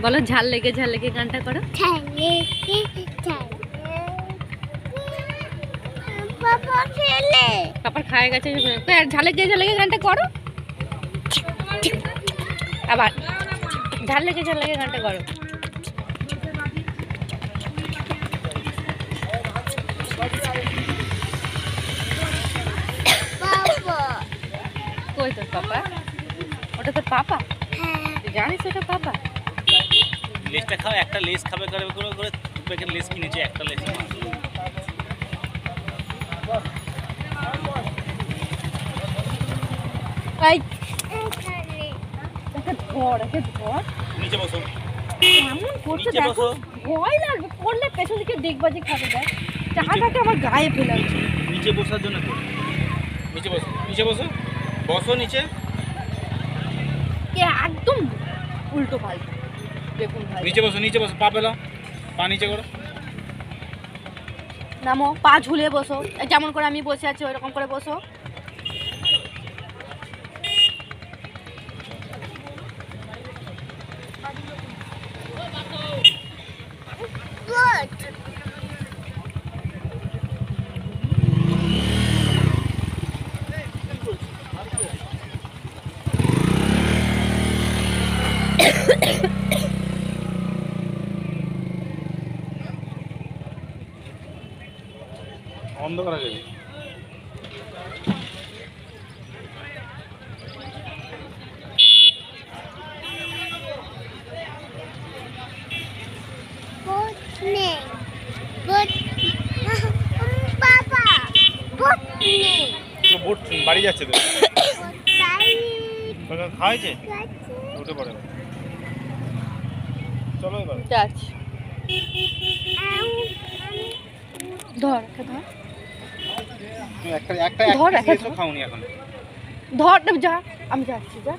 বলো ঝাল লেগে গানটা করো। পাপার খায় গেছে, ঝালে গিয়ে গানটা করো। আবার ঝাল লেগে গানটা করো। কই তোর পাপা? ওটা তোর পাপা? তুই জানিস ওটা পাপা? লেসটা খাও, একটা লেস খাবে করে প্যাকেট লেস কিনেছে, একটা লেস। এই একে ধর নিচে বসো, কেমন করছে দেখো, ভয় লাগবে পড়লে পেছন দিকে দেখবা যে খাবে। দেখ টাকাটাকে আমার গায়ে ফেলাচ্ছে। নিচে বসার জন্য তো নিচে বসো বসো নিচে। একদম উল্টো পাল্টা দেখুন ভাই। নিচে বসো পা পেলাও, পা নিচে করো, নামো, পা ঝুলিয়ে বসো, যেমন করে আমি বসে আছি ওইরকম করে বসো। অন্ধকার হয়ে গেছে। বোট বাড়ি যাচ্ছে তো, খাওয়াইছে উঠে পড়ে। চলো এবার ধর একটা খাওনি এখন। ধর যা, আমি যাচ্ছি যা।